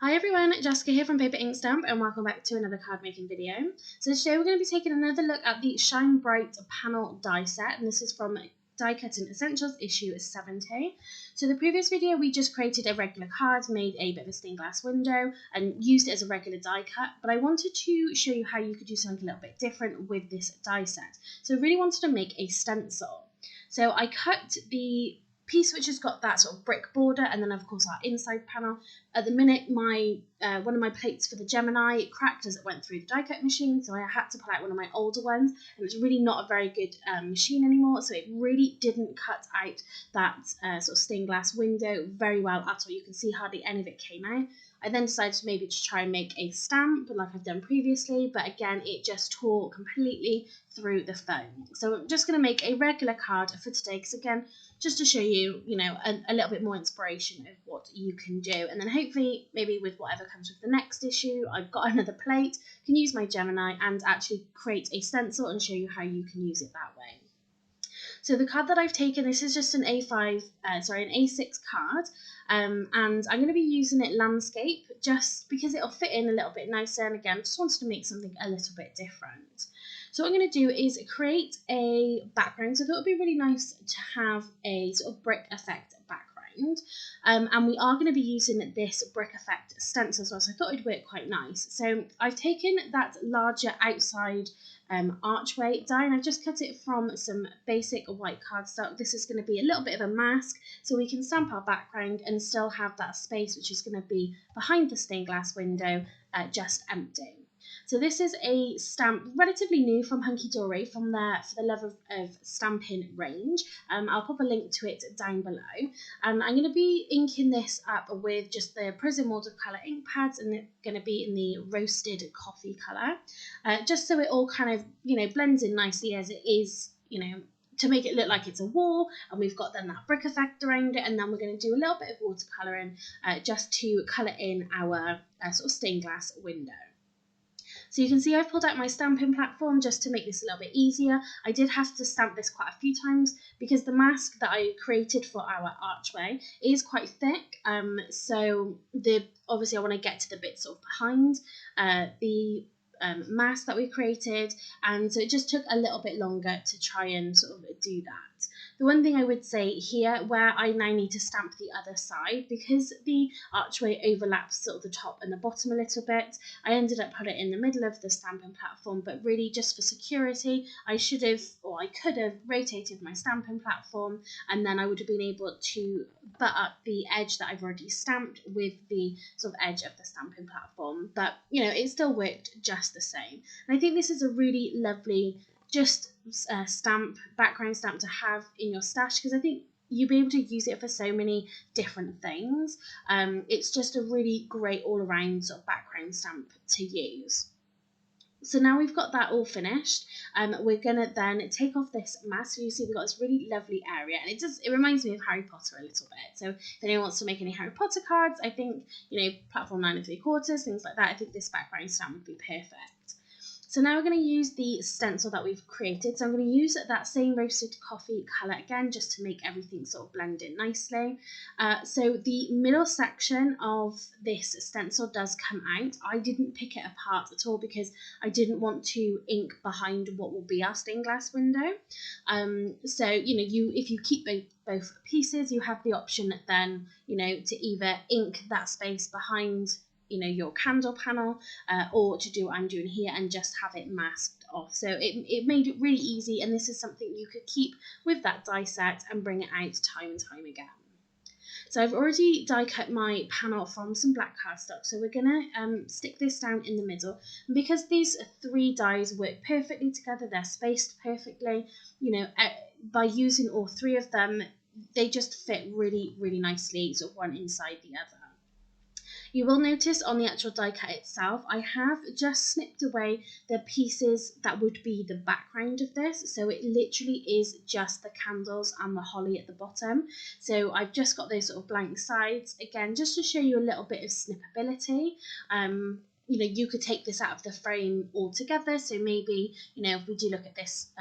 Hi everyone, Jessica here from Paper Ink Stamp and welcome back to another card making video. So today we're going to be taking another look at the Shine Bright panel die set, and this is from Die Cutting Essentials issue 70. So the previous video we just created a regular card, made a bit of a stained glass window and used it as a regular die cut, but I wanted to show you how you could do something a little bit different with this die set. So I really wanted to make a stencil. So I cut the piece which has got that sort of brick border, and then of course our inside panel. At the minute, my one of my plates for the Gemini cracked as it went through the die cut machine, so I had to pull out one of my older ones, and it's really not a very good machine anymore, so it really didn't cut out that sort of stained glass window very well at all. You can see hardly any of it came out. I then decided maybe to try and make a stamp like I've done previously, but again it just tore completely through the foam. So I'm just going to make a regular card for today, because again, just to show you, a little bit more inspiration of what you can do. And then hopefully, maybe with whatever comes with the next issue, I've got another plate, can use my Gemini and actually create a stencil and show you how you can use it that way. So the card that I've taken, this is just an an A6 card, and I'm going to be using it landscape just because it'll fit in a little bit nicer, and again, just wanted to make something a little bit different. So what I'm going to do is create a background, so that would be really nice to have a sort of brick effect background, and we are going to be using this brick effect stencil as well, so I thought it'd work quite nice. So I've taken that larger outside archway die, and I've just cut it from some basic white cardstock. This is going to be a little bit of a mask, so we can stamp our background and still have that space which is going to be behind the stained glass window just empty. So this is a stamp relatively new from Hunkydory, from their For the Love of Stamping range. I'll pop a link to it down below. And I'm going to be inking this up with just the Prism watercolor ink pads, and it's going to be in the roasted coffee colour, just so it all kind of blends in nicely as it is, to make it look like it's a wall, and we've got then that brick effect around it, and then we're going to do a little bit of watercolouring just to colour in our sort of stained glass window. So you can see I've pulled out my stamping platform just to make this a little bit easier. I did have to stamp this quite a few times because the mask that I created for our archway is quite thick. So obviously I want to get to the bit sort of behind the mask that we created, and so it just took a little bit longer to try and sort of do that. The one thing I would say here, where I now need to stamp the other side, because the archway overlaps sort of the top and the bottom a little bit, I ended up putting it in the middle of the stamping platform, but really just for security, I could have rotated my stamping platform, and then I would have been able to butt up the edge that I've already stamped with the sort of edge of the stamping platform, but it still worked just the same. And I think this is a really lovely background stamp to have in your stash, because I think you'll be able to use it for so many different things. It's just a really great all-around sort of background stamp to use. So now we've got that all finished, we're gonna then take off this mask. So you see we've got this really lovely area, and it reminds me of Harry Potter a little bit. So if anyone wants to make any Harry Potter cards, I think platform 9 3/4, things like that, I think this background stamp would be perfect. So now we're going to use the stencil that we've created. So I'm going to use that same roasted coffee colour again, just to make everything sort of blend in nicely. So the middle section of this stencil does come out. I didn't pick it apart at all because I didn't want to ink behind what will be our stained glass window. So if you keep both pieces, you have the option then to either ink that space behind your candle panel, or to do what I'm doing here and just have it masked off. So it made it really easy, and this is something you could keep with that die set and bring it out time and time again. So I've already die cut my panel from some black cardstock, so we're gonna stick this down in the middle, and because these 3 dies work perfectly together, they're spaced perfectly, by using all 3 of them, they just fit really, really nicely, sort of one inside the other. You will notice on the actual die cut itself, I have just snipped away the pieces that would be the background of this. So it literally is just the candles and the holly at the bottom. So I've just got those sort of blank sides, again, just to show you a little bit of snippability. you know, you could take this out of the frame altogether. So maybe, you know, if we do look at this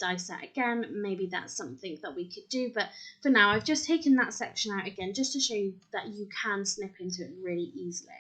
die set again, maybe that's something that we could do. But for now, I've just taken that section out again, just to show you that you can snip into it really easily.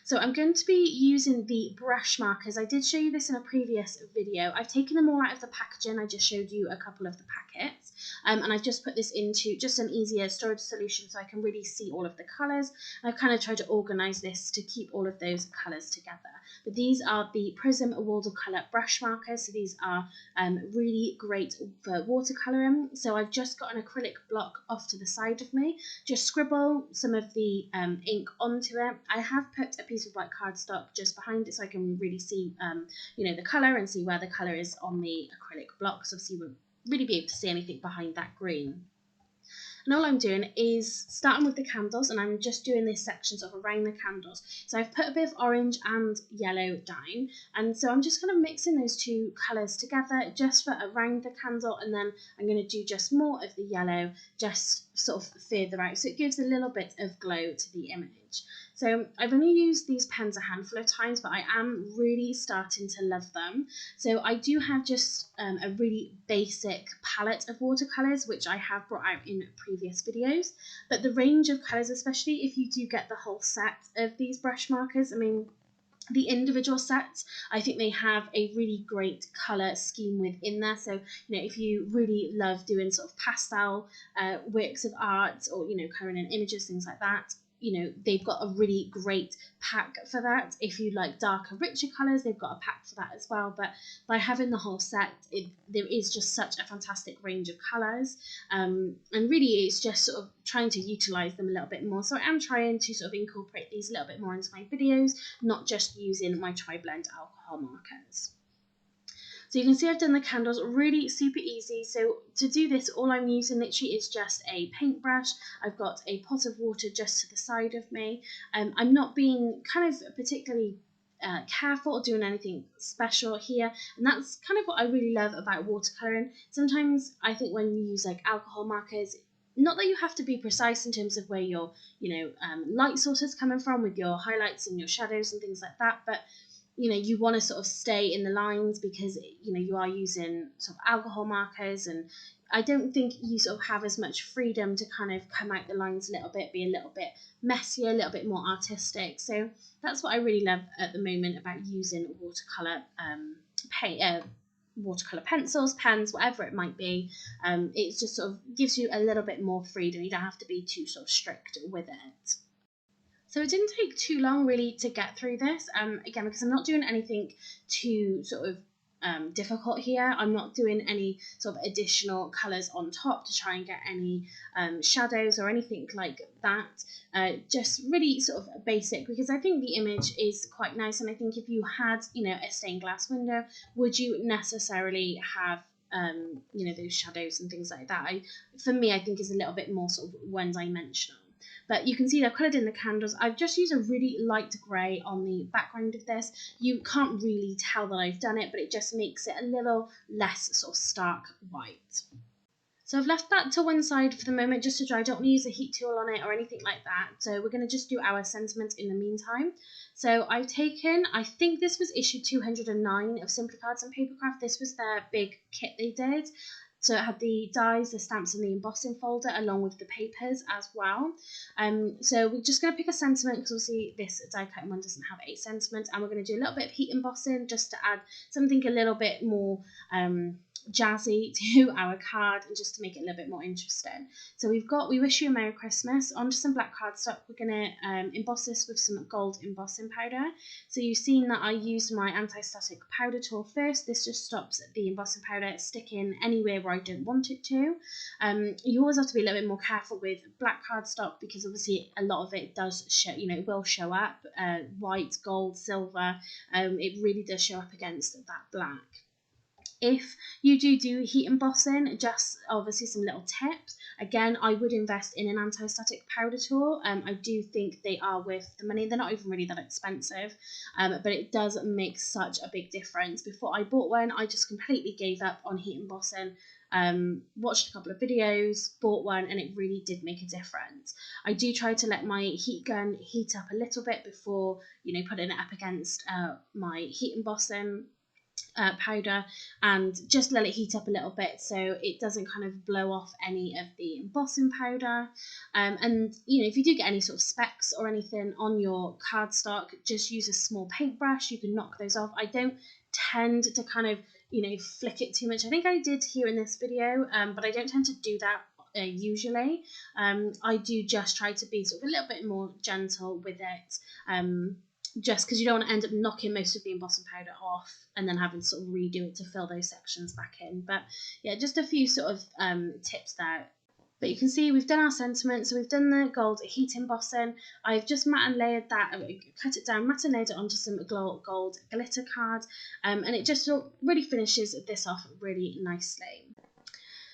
So I'm going to be using the brush markers. I did show you this in a previous video. I've taken them all out of the packaging. I just showed you a couple of the packets. And I've just put this into just an easier storage solution so I can really see all of the colours. I've kind of tried to organise this to keep all of those colours together. But these are the Prism watercolour brush markers. So these are really great for watercolouring. So I've just got an acrylic block off to the side of me. Just scribble some of the ink onto it. I have put a piece of white cardstock just behind it so I can really see you know, the colour and see where the colour is on the acrylic block. So obviously you won't really be able to see anything behind that green. And all I'm doing is starting with the candles, and I'm just doing this section sort of around the candles. So I've put a bit of orange and yellow down, and so I'm just kind of mixing those two colours together just for around the candle, and then I'm going to do just more of the yellow just sort of further out, so it gives a little bit of glow to the image. So I've only used these pens a handful of times, but I am really starting to love them. So I do have just a really basic palette of watercolours, which I have brought out in previous videos. But the range of colours, especially if you do get the whole set of these brush markers, I mean, the individual sets, I think they have a really great colour scheme within there. So, you know, if you really love doing sort of pastel works of art, or, you know, colouring in images, things like that, you know, they've got a really great pack for that. If you like darker, richer colours, they've got a pack for that as well. But by having the whole set, there is just such a fantastic range of colours. And really, it's just sort of trying to utilise them a little bit more. So I am trying to sort of incorporate these a little bit more into my videos, not just using my tri-blend alcohol markers. So you can see I've done the candles really super easy. So to do this, all I'm using literally is just a paintbrush. I've got a pot of water just to the side of me. I'm not being kind of particularly careful or doing anything special here, and that's kind of what I really love about watercolouring. Sometimes I think when you use like alcohol markers, not that you have to be precise in terms of where your, you know, light source is coming from with your highlights and your shadows and things like that, but you know, you want to sort of stay in the lines because, you know, you are using sort of alcohol markers, and I don't think you sort of have as much freedom to kind of come out the lines a little bit, be a little bit messier, a little bit more artistic. So that's what I really love at the moment about using watercolour watercolour pencils, pens, whatever it might be. It just sort of gives you a little bit more freedom. You don't have to be too sort of strict with it. So it didn't take too long really to get through this, again, because I'm not doing anything too sort of difficult here. I'm not doing any sort of additional colours on top to try and get any shadows or anything like that. Just really sort of basic, because I think the image is quite nice, and I think if you had, you know, a stained glass window, would you necessarily have you know, those shadows and things like that? For me, I think is a little bit more sort of one-dimensional. But you can see I've coloured in the candles. I've just used a really light grey on the background of this. You can't really tell that I've done it, but it just makes it a little less sort of stark white. So I've left that to one side for the moment just to dry. I don't want to use a heat tool on it or anything like that. So we're going to just do our sentiment in the meantime. So I've taken, I think this was issue 209 of Simply Cards and Papercraft. This was their big kit they did. So it had the dies, the stamps, and the embossing folder, along with the papers as well. So we're just going to pick a sentiment, because obviously this die cutting one doesn't have a sentiment, and we're going to do a little bit of heat embossing just to add something a little bit more jazzy to our card, and just to make it a little bit more interesting. So we've got "We Wish You a Merry Christmas" onto some black cardstock. We're going to emboss this with some gold embossing powder. So you've seen that I used my anti-static powder tool first. This just stops the embossing powder sticking anywhere where I don't want it to. You always have to be a little bit more careful with black cardstock, because obviously a lot of it does show, you know, it will show up, white, gold, silver. It really does show up against that black. If you do heat embossing, just obviously some little tips. Again, I would invest in an anti-static powder tool. I do think they are worth the money. They're not even really that expensive, but it does make such a big difference. Before I bought one, I just completely gave up on heat embossing. watched a couple of videos, bought one, and it really did make a difference. I do try to let my heat gun heat up a little bit before, you know, putting it up against my heat embossing powder, and just let it heat up a little bit so it doesn't kind of blow off any of the embossing powder. And you know, if you do get any sort of specks or anything on your cardstock, just use a small paintbrush. You can knock those off. I don't tend to kind of, you know, flick it too much. I think I did here in this video, but I don't tend to do that usually. I do just try to be sort of a little bit more gentle with it, just because you don't want to end up knocking most of the embossing powder off and then having to sort of redo it to fill those sections back in. But yeah, just a few sort of tips there. But you can see we've done our sentiment, so we've done the gold heat embossing. I've just matte and layered that, cut it down, matte and layered it onto some gold glitter card, and it just really finishes this off really nicely.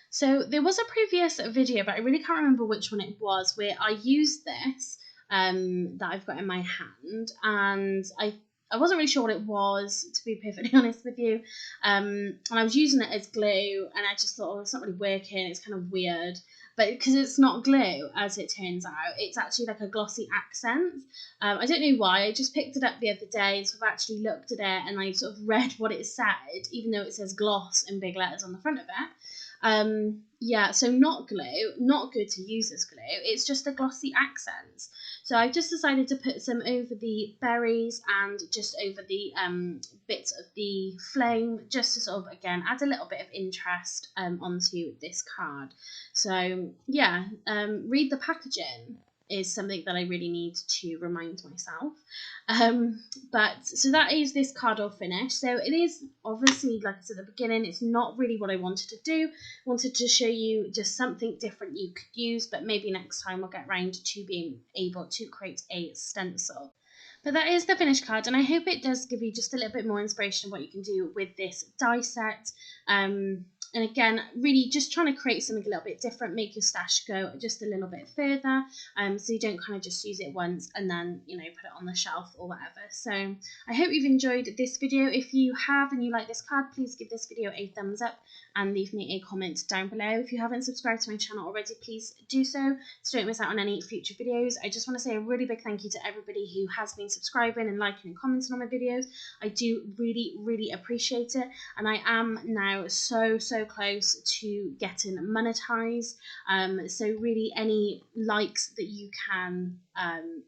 So there was a previous video, but I really can't remember which one it was, where I used this that I've got in my hand, and I wasn't really sure what it was, to be perfectly honest with you, and I was using it as glue, and I just thought, oh, it's not really working, it's kind of weird. But because it's not glue, as it turns out, it's actually like a glossy accent. I don't know why, I just picked it up the other day, so I've actually looked at it and I sort of read what it said, even though it says gloss in big letters on the front of it. Yeah, so not glue, not good to use as glue, it's just a glossy accent. So I've just decided to put some over the berries and just over the bits of the flame, just to sort of, again, add a little bit of interest onto this card. So yeah, read the packaging is something that I really need to remind myself. But so that is this card all finished. So it is obviously, like I said at the beginning, it's not really what I wanted to do. I wanted to show you just something different you could use, but maybe next time I'll get round to being able to create a stencil. But that is the finished card, and I hope it does give you just a little bit more inspiration of what you can do with this die set. And again, really just trying to create something a little bit different, make your stash go just a little bit further, so you don't kind of just use it once and then, you know, put it on the shelf or whatever. So I hope you've enjoyed this video. If you have and you like this card, please give this video a thumbs up and leave me a comment down below. If you haven't subscribed to my channel already, please do so don't miss out on any future videos. I just want to say a really big thank you to everybody who has been subscribing and liking and commenting on my videos. I do really appreciate it, and I am now so close to getting monetized. So really, any likes that you can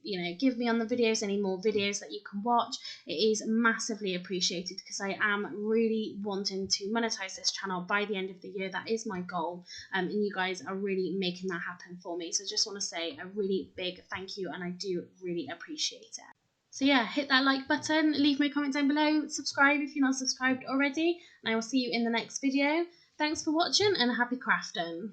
you know, give me on the videos, any more videos that you can watch, it is massively appreciated, because I am really wanting to monetize this channel by the end of the year. That is my goal, and you guys are really making that happen for me. So just want to say a really big thank you, and I do really appreciate it. So yeah, hit that like button, leave me a comment down below, subscribe if you're not subscribed already, and I will see you in the next video. Thanks for watching, and happy crafting.